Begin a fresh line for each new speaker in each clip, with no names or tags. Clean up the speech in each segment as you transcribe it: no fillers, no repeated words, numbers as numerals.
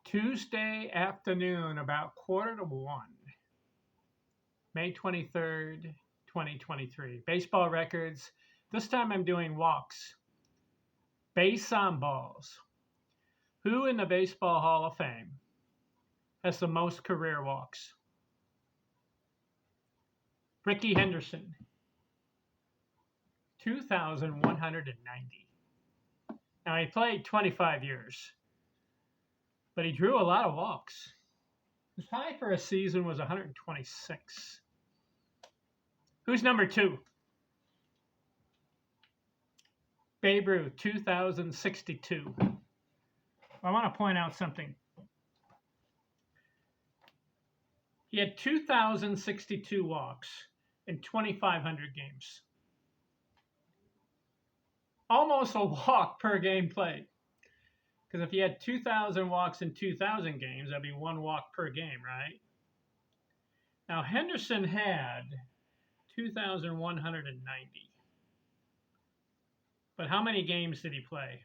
Tuesday afternoon, about 1:45, May 23rd, 2023. Baseball records. This time I'm doing walks. Base on balls. Who in the Baseball Hall of Fame has the most career walks? Rickey Henderson, 2,190. Now, he played 25 years, but he drew a lot of walks. His high for a season was 126. Who's number two? Babe Ruth, 2,062. I want to point out something. He had 2,062 walks in 2,500 games. Almost a walk per game played. Because if you had 2,000 walks in 2,000 games, that'd be one walk per game, right? Now, Henderson had 2,190. But how many games did he play?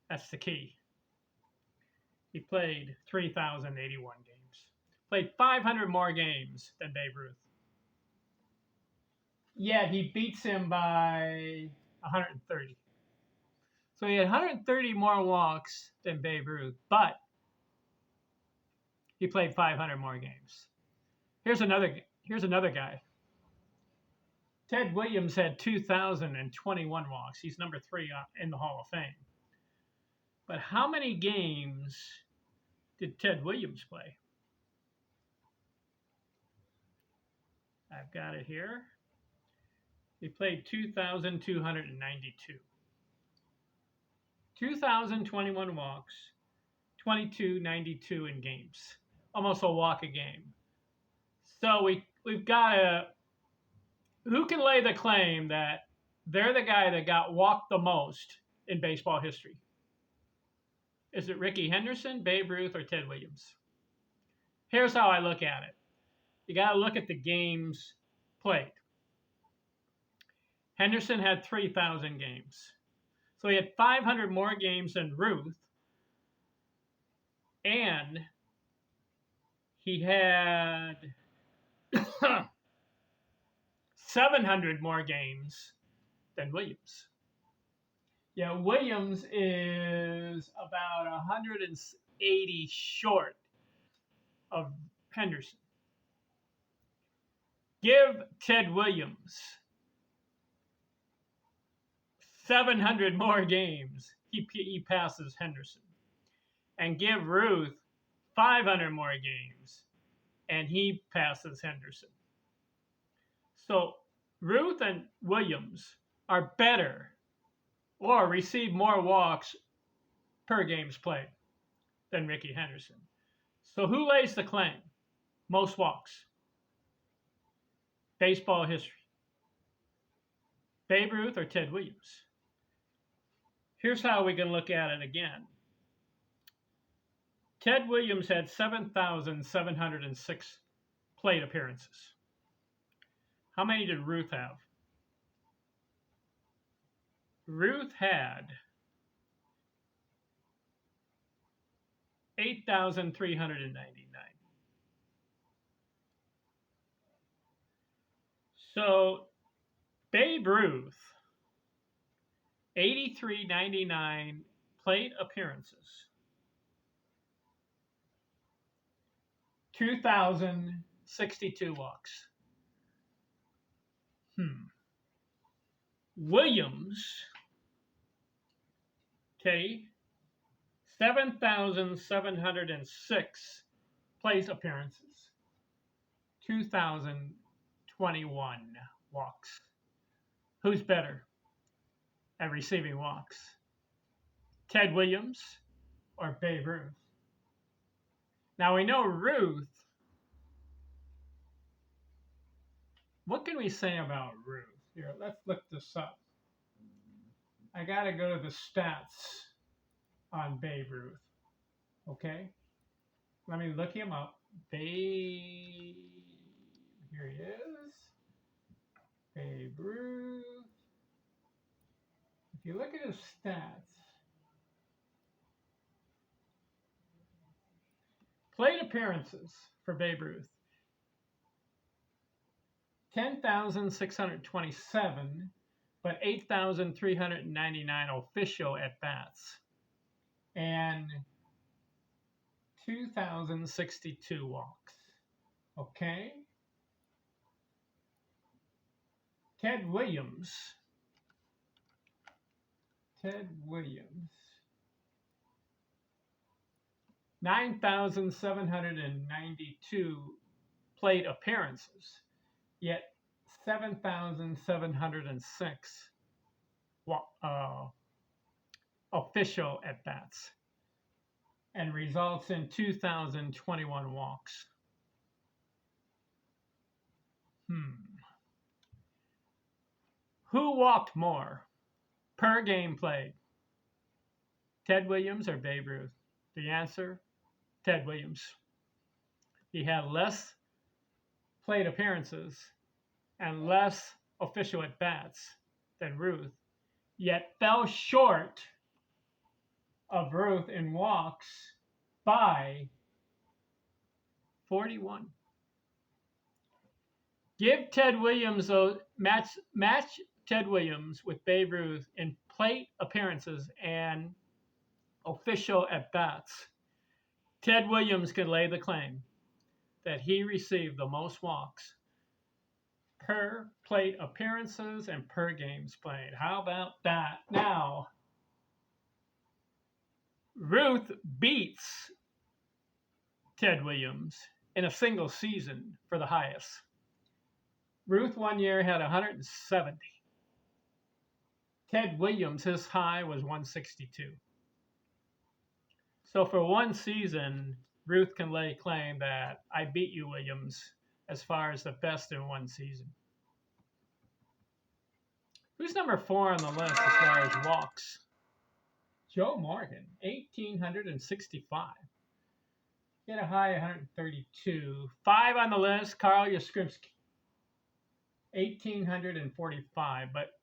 That's the key. He played 3,081 games. Played 500 more games than Babe Ruth. Yet he beats him by 130. So he had 130 more walks than Babe Ruth, but he played 500 more games. Here's another guy. Ted Williams had 2,021 walks. He's number 3 in the Hall of Fame. But how many games did Ted Williams play? I've got it here. He played 2,292. 2,021 walks, 2,292 in games. Almost a walk a game. So we've got who can lay the claim that they're the guy that got walked the most in baseball history? Is it Rickey Henderson, Babe Ruth, or Ted Williams? Here's how I look at it. You got to look at the games played. Henderson had 3,000 games. So he had 500 more games than Ruth. And he had 700 more games than Williams. Yeah, Williams is about 180 short of Henderson. Give Ted Williams 700 more games, he passes Henderson. And give Ruth 500 more games, and he passes Henderson. So Ruth and Williams are better or receive more walks per games played than Rickey Henderson. So who lays the claim? Most walks. Baseball history. Babe Ruth or Ted Williams? Here's how we can look at it again. Ted Williams had 7,706 plate appearances. How many did Ruth have? Ruth had 8,399. So Babe Ruth, 8,399 plate appearances. 2,062 walks. Williams, okay, 7,706 plate appearances. 2,021 walks. Who's better at receiving walks? Ted Williams or Babe Ruth? Now we know Ruth. What can we say about Ruth? Here, let's look this up. I got to go to the stats on Babe Ruth. Okay? Let me look him up. Babe. Here he is. Babe Ruth. If you look at his stats, Plate appearances for Babe Ruth. 10,627, but 8,399 official at-bats. And 2,062 walks. Okay. Ted Williams. 9,792 plate appearances, yet 7,706 official at-bats, and results in 2,021 walks. Who walked more per game played? Ted Williams or Babe Ruth? The answer, Ted Williams. He had less plate appearances and less official at-bats than Ruth, yet fell short of Ruth in walks by 41. Give Ted Williams match Ted Williams with Babe Ruth in plate appearances and official at-bats. Ted Williams can lay the claim that he received the most walks per plate appearances and per games played. How about that? Now, Ruth beats Ted Williams in a single season for the highest. Ruth one year had 170. Ted Williams, his high was 162. So for one season, Ruth can lay claim that I beat you, Williams, as far as the best in one season. Who's number 4 on the list as far as walks? Joe Morgan, 1,865. He had a high 132. 5 on the list, Carl Yastrzemski, 1,845. But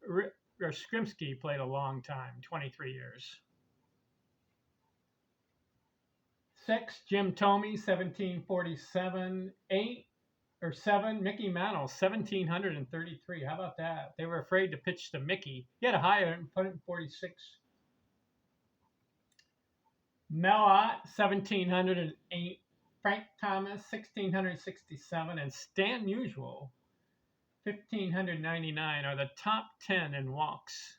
Yastrzemski played a long time, 23 years. 6, Jim Thome, 1747. 7, Mickey Mantle, 1,733. How about that? They were afraid to pitch to Mickey. He had a high 146. Mel Ott, 1,708. Frank Thomas, 1,667. And Stan Musial, 1,599 are the top 10 in walks.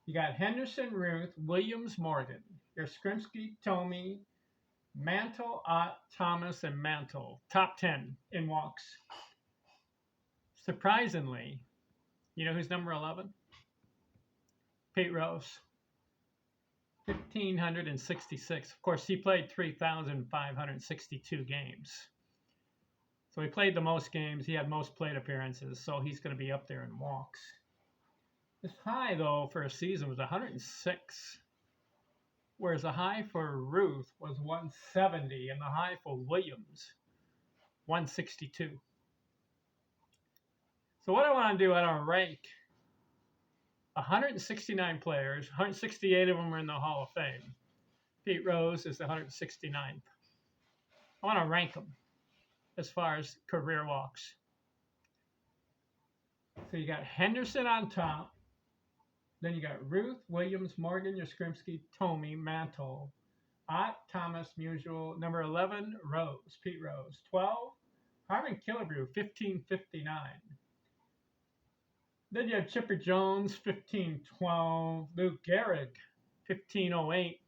You got Henderson, Ruth, Williams, Morgan, Yastrzemski, Thome, Mantle, Ott, Thomas, and Mantle. Top 10 in walks. Surprisingly, you know who's number 11? Pete Rose. 1,566. Of course, he played 3,562 games. So he played the most games. He had most plate appearances, so he's going to be up there in walks. His high, though, for a season was 106. Whereas the high for Ruth was 170 and the high for Williams, 162. So what I want to do, I want to rank 169 players. 168 of them are in the Hall of Fame. Pete Rose is the 169th. I want to rank them as far as career walks. So you got Henderson on top. Then you got Ruth, Williams, Morgan, Yastrzemski, Thome, Mantle, Ott, Thomas, Musial. Number 11, Rose, Pete Rose. 12, Harmon Killebrew, 1,559. Then you have Chipper Jones, 1,512. Luke Gehrig, 1,508.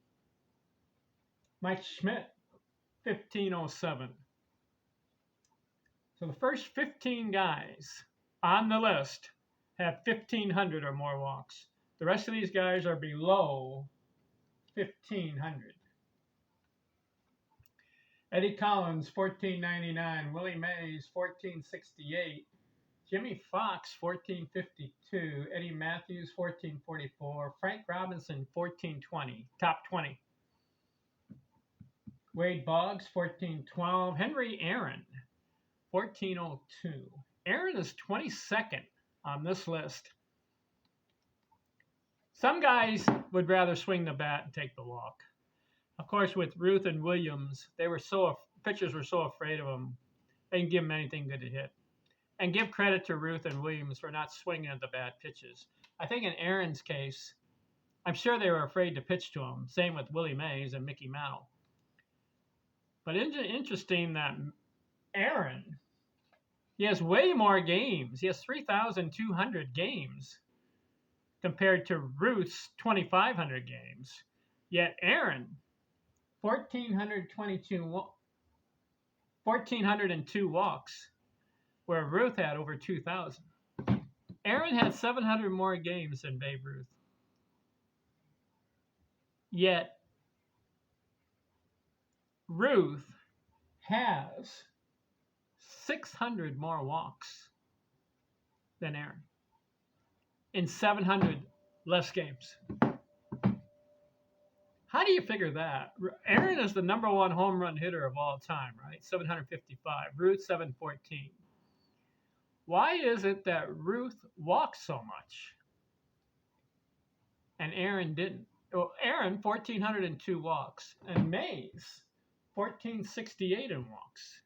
Mike Schmidt, 1,507. So the first 15 guys on the list have 1,500 or more walks. The rest of these guys are below 1,500. Eddie Collins, 1,499. Willie Mays, 1,468. Jimmy Fox, 1,452. Eddie Matthews, 1,444. Frank Robinson, 1,420. Top 20. Wade Boggs, 1,412. Henry Aaron, 1,402. Aaron is 22nd on this list. Some guys would rather swing the bat and take the walk. Of course, with Ruth and Williams, pitchers were so afraid of them, they didn't give them anything good to hit. And give credit to Ruth and Williams for not swinging at the bad pitches. I think in Aaron's case, I'm sure they were afraid to pitch to him. Same with Willie Mays and Mickey Mantle. But interesting that Aaron, he has way more games. He has 3,200 games compared to Ruth's 2,500 games. Yet Aaron, 1,402 walks, where Ruth had over 2,000. Aaron had 700 more games than Babe Ruth. Yet Ruth has 600 more walks than Aaron in 700 less games. How do you figure that? Aaron is the number one home run hitter of all time, right? 755. Ruth, 714. Why is it that Ruth walks so much and Aaron didn't? Well, Aaron, 1,402 walks, and Mays, 1,468 in walks.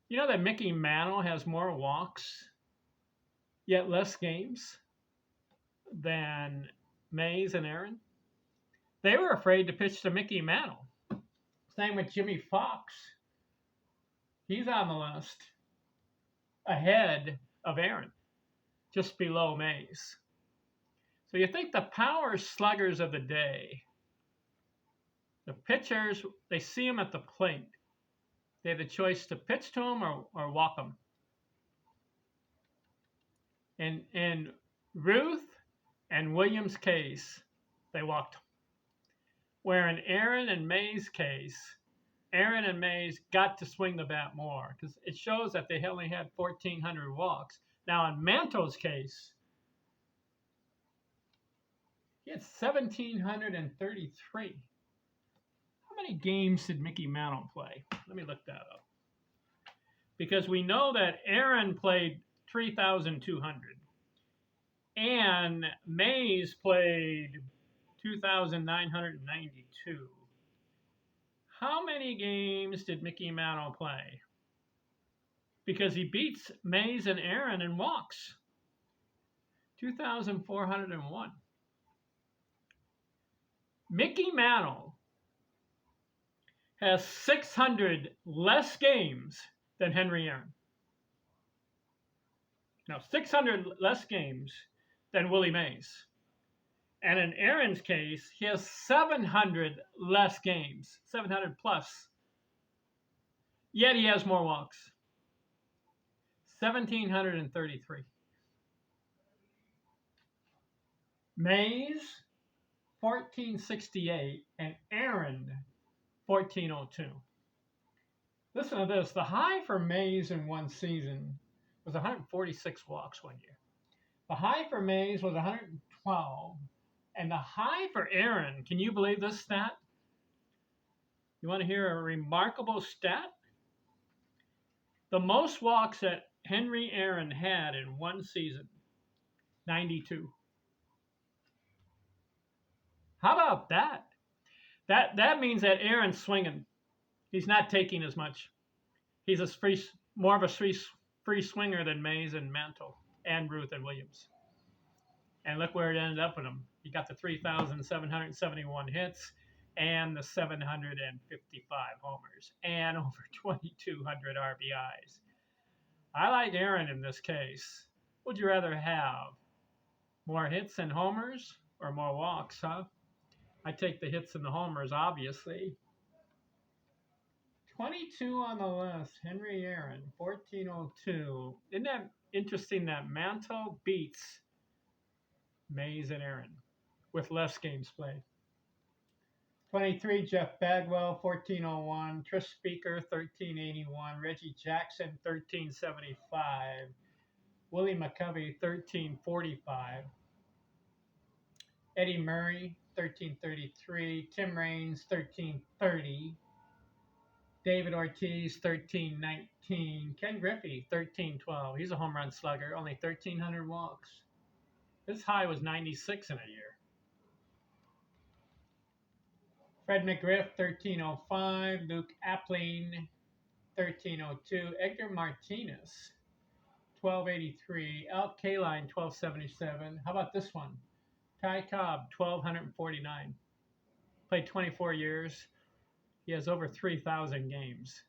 You know that Mickey Mantle has more walks, yet less games than Mays and Aaron? They were afraid to pitch to Mickey Mantle. Same with Jimmy Fox. He's on the list, ahead of Aaron, just below Mays. So you think the power sluggers of the day, the pitchers, they see them at the plate. They have the choice to pitch to them or walk them. In Ruth and Williams' case, they walked them. Where in Aaron and Mays' case, Aaron and Mays got to swing the bat more because it shows that they only had 1,400 walks. Now in Mantle's case, he had 1,733. How many games did Mickey Mantle play? Let me look that up. Because we know that Aaron played 3,200 and Mays played 2,992. How many games did Mickey Mantle play? Because he beats Mays and Aaron in walks. 2,401. Mickey Mantle has 600 less games than Henry Aaron. No, 600 less games than Willie Mays. And in Aaron's case, he has 700 less games, 700 plus. Yet he has more walks, 1,733. Mays, 1,468, and Aaron, 1,402. Listen to this. The high for Mays in one season was 146 walks one year. The high for Mays was 112. And the high for Aaron, can you believe this stat? You want to hear a remarkable stat? The most walks that Henry Aaron had in one season, 92. How about that? That means that Aaron's swinging. He's not taking as much. He's more of a free swinger than Mays and Mantle and Ruth and Williams. And look where it ended up with him. He got the 3,771 hits and the 755 homers and over 2,200 RBIs. I like Aaron in this case. Would you rather have more hits and homers or more walks, huh? I take the hits and the homers, obviously. 22 on the list, Henry Aaron, 1,402. Isn't that interesting that Mantle beats Mays and Aaron with less games played? 23, Jeff Bagwell, 1,401. Trish Speaker, 1,381. Reggie Jackson, 1,375. Willie McCovey, 1,345. Eddie Murray, 1,333. Tim Raines, 1,330. David Ortiz, 1,319. Ken Griffey, 1,312. He's a home run slugger, only 1,300 walks. His high was 96 in a year. Fred McGriff, 1305. Luke Appling, 1302. Edgar Martinez, 1283. Al Kaline, 1277. How about this one? Ty Cobb, 1249. Played 24 years. He has over 3,000 games,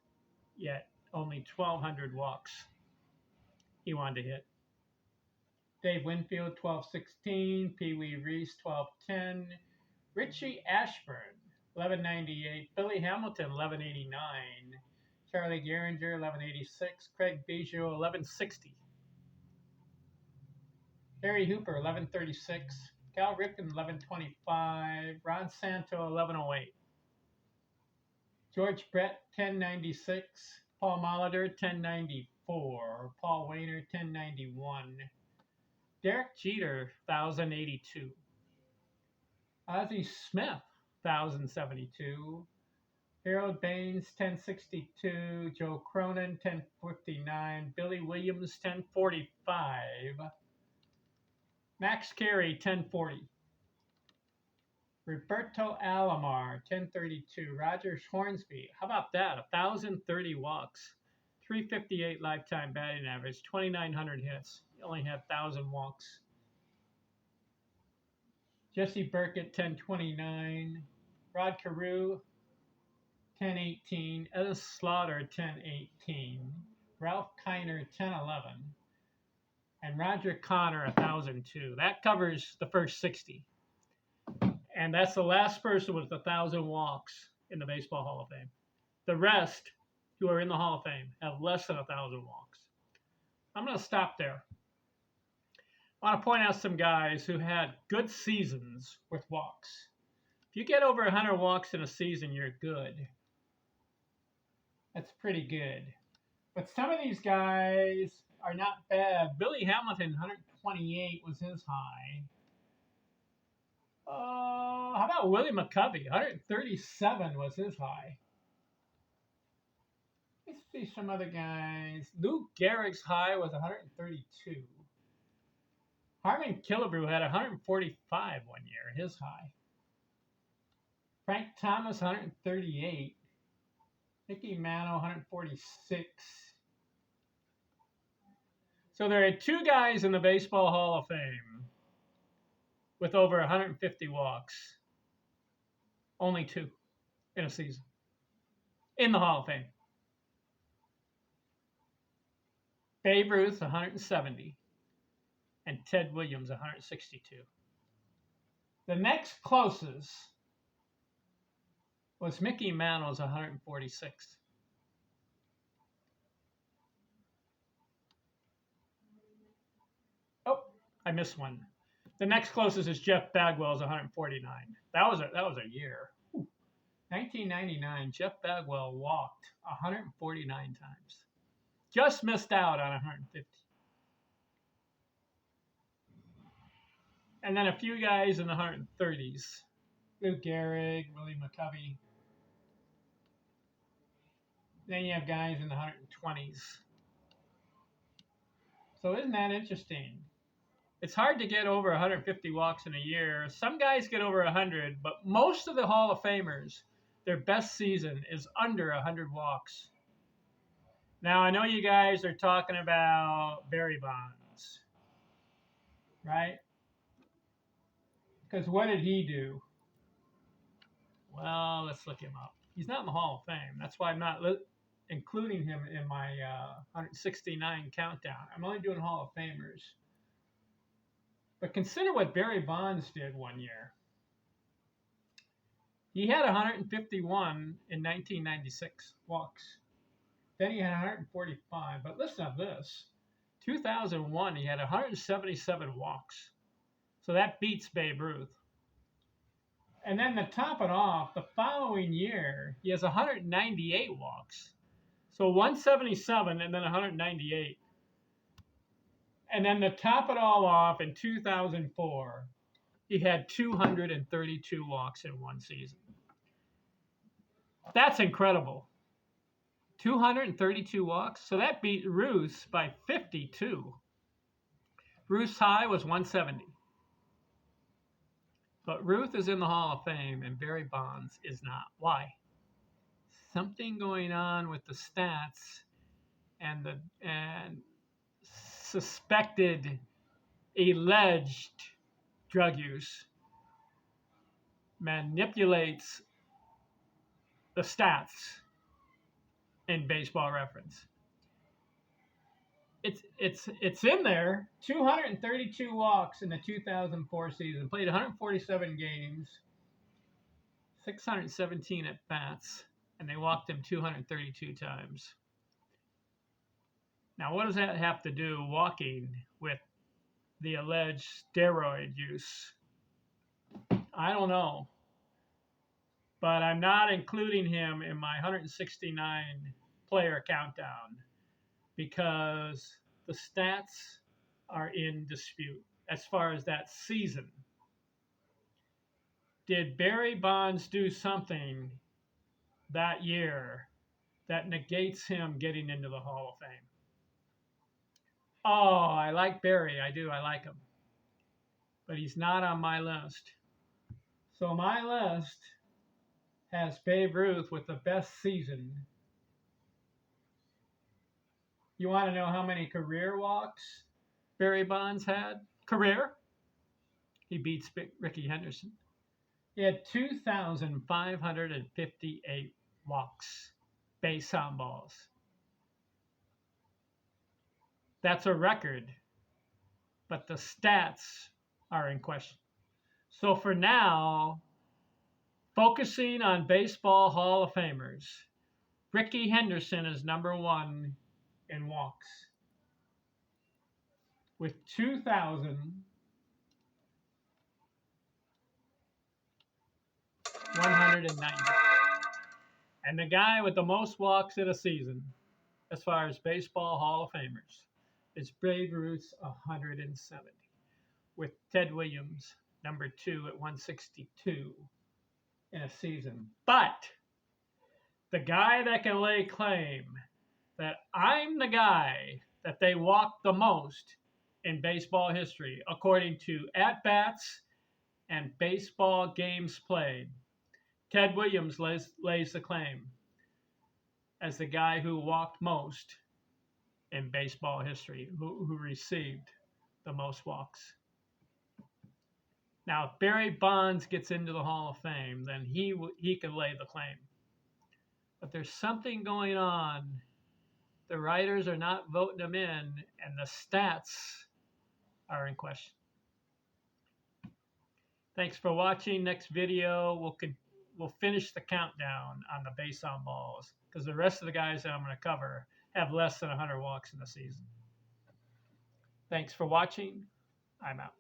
yet only 1,200 walks he wanted to hit. Dave Winfield, 1216. Pee Wee Reese, 1210. Richie Ashburn, 1198. Billy Hamilton, 1189. Charlie Gehringer, 1186. Craig Biggio, 1160. Harry Hooper, 1136. Cal Ripken, 1125. Ron Santo, 1108. George Brett, 1096. Paul Molitor, 1094. Paul Wayner, 1091. Derek Jeter, 1082. Ozzie Smith, 1072. Harold Baines, 1062. Joe Cronin, 1059. Billy Williams, 1045. Max Carey, 1040. Roberto Alomar, 1032. Roger Hornsby, how about that? 1,030 walks, 358 lifetime batting average, 2,900 hits. He only had 1,000 walks. Jesse Burkett, 1029. Rod Carew, 1018. Ellis Slaughter, 1018. Ralph Kiner, 1011. And Roger Connor, 1,002. That covers the first 60. And that's the last person with 1,000 walks in the Baseball Hall of Fame. The rest who are in the Hall of Fame have less than 1,000 walks. I'm going to stop there. I want to point out some guys who had good seasons with walks. If you get over 100 walks in a season, you're good. That's pretty good. But some of these guys are not bad. Billy Hamilton, 128 was his high. How about Willie McCovey? 137 was his high. Let's see some other guys. Lou Gehrig's high was 132. Harmon Killebrew had 145 one year, his high. Frank Thomas, 138. Mickey Mantle, 146. So there are two guys in the Baseball Hall of Fame with over 150 walks. Only two in a season in the Hall of Fame. Babe Ruth, 170. And Ted Williams, 162. The next closest was Mickey Mantle's 146. Oh, I missed one. The next closest is Jeff Bagwell's 149. That was a year. 1999, Jeff Bagwell walked 149 times. Just missed out on 150. And then a few guys in the 130s. Lou Gehrig, Willie McCovey. Then you have guys in the 120s. So isn't that interesting? It's hard to get over 150 walks in a year. Some guys get over 100, but most of the Hall of Famers, their best season is under 100 walks. Now, I know you guys are talking about Barry Bonds, right? Because what did he do? Well, let's look him up. He's not in the Hall of Fame. That's why I'm not including him in my 169 countdown. I'm only doing Hall of Famers. But consider what Barry Bonds did one year. He had 151 in 1996 walks. Then he had 145. But listen to this. 2001, he had 177 walks. So that beats Babe Ruth. And then to top it off, the following year, he has 198 walks. So 177 and then 198. And then to top it all off, in 2004, he had 232 walks in one season. That's incredible. 232 walks. So that beat Ruth's by 52. Ruth's high was 170. But Ruth is in the Hall of Fame and Barry Bonds is not. Why? Something going on with the stats and suspected alleged drug use manipulates the stats in Baseball Reference. It's in there. 232 walks in the 2004 season. Played 147 games, 617 at bats, and they walked him 232 times. Now, what does that have to do, walking, with the alleged steroid use? I don't know. But I'm not including him in my 169 player countdown because the stats are in dispute as far as that season. Did Barry Bonds do something that year that negates him getting into the Hall of Fame? Oh, I like Barry. I do. I like him. But he's not on my list. So my list has Babe Ruth with the best season. You want to know how many career walks Barry Bonds had? Career? He beats Ricky Henderson. He had 2,558 walks, base on balls. That's a record, but the stats are in question. So for now, focusing on Baseball Hall of Famers, Ricky Henderson is number one in walks with 2,190. And the guy with the most walks in a season, as far as Baseball Hall of Famers, is Babe Ruth's 170, with Ted Williams, number two, at 162 in a season. But the guy that can lay claim that I'm the guy that they walked the most in baseball history, according to at-bats and baseball games played, Ted Williams lays the claim as the guy who walked most in baseball history, who received the most walks. Now, if Barry Bonds gets into the Hall of Fame, then he can lay the claim. But there's something going on. The writers are not voting him in, and the stats are in question. Thanks for watching. Next video, we'll finish the countdown on the base on balls because the rest of the guys that I'm going to cover have less than 100 walks in the season. Thanks for watching. I'm out.